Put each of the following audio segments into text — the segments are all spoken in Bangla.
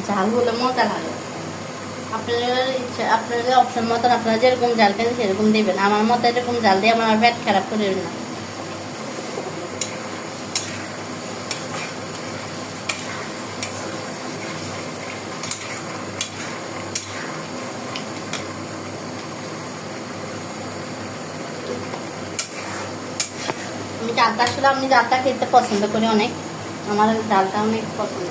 ঝাল হলে মজা লাগে। আপনাদের ইচ্ছা, আপনাদের অপশন মতন আপনারা যেরকম জাল খেন সেরকম দিবেন। আমার মতো এরকম জাল দিয়ে আমার পেট খারাপ করে না। ডালটা আসলে আমি ডালটা খেতে পছন্দ করি অনেক, আমার ডালটা অনেক পছন্দ।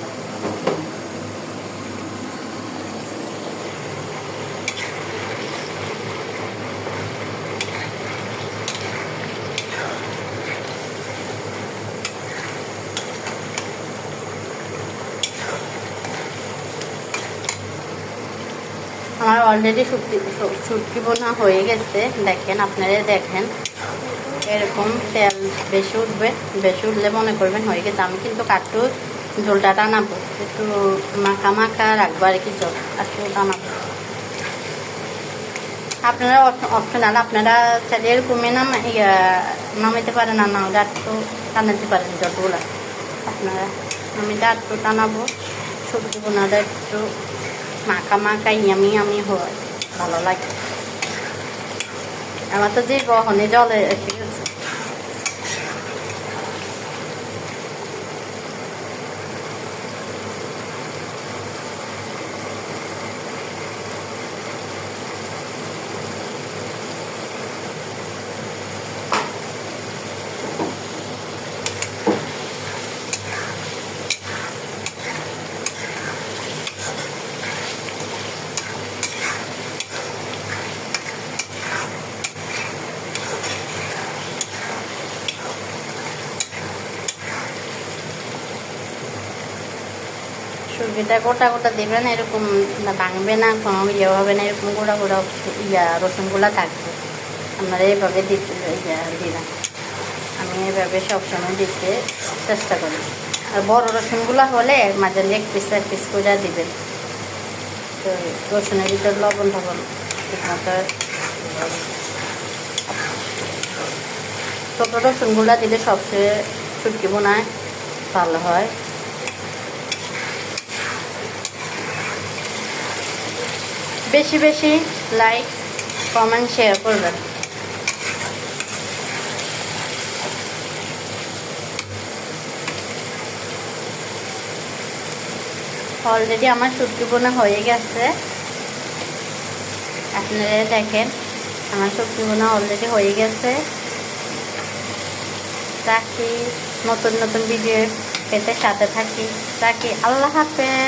আমার অলরেডি শুটকি বোনা হয়ে গেছে, দেখেন আপনারা দেখেন এরকম তেল বেশি উঠবে, বেশি উঠলে মনে করবেন হয়ে গেছে। আমি কিন্তু কাটু ঝোলটা টানাবো, একটু মাখা মাখা রাখবো আর কি, জল একটু টানাবো। আপনারা অপশনাল, আপনারা চাইলে এরকমই নামাইতে পারেন, আর না হলে একটু টানাতে পারেন জলগুলা। আপনারা আমি একটু টানাবো, সবজি বোনাটা একটু মাখা মাখা ইয়ামি হয়, ভালো লাগে। আমার তো যে বহনে জলে এসে গেছে। সবজিটা গোটা গোটা দেবেন, এরকম ভাঙবে না, কোনো ইয়ে হবে না, এরকম গোটা গোটা রসুনগুলা থাকবে। আপনারা এইভাবে দিবেন। আমি এইভাবে সবসময় দিতে চেষ্টা করি। আর বড় রসুনগুলো হলে মাঝে এক পিস করে দিবেন, তো রসুনের ভিতর লবণ টবণ ঠিক মতো। ছোটো রসুনগুলো দিলে সবচেয়ে শুটকি বোনায় ভালো হয়। বেশি বেশি লাইক কমেন্ট শেয়ার করবেন। অলরেডি আমার শুটকি বোনা হয়ে গেছে, আপনারা দেখেন আমার শুটকি বোনা অলরেডি হয়ে গেছে। রাখি, নতুন নতুন ভিডিও পেতে সাথে থাকি। রাখি, আল্লাহ হাফেজ।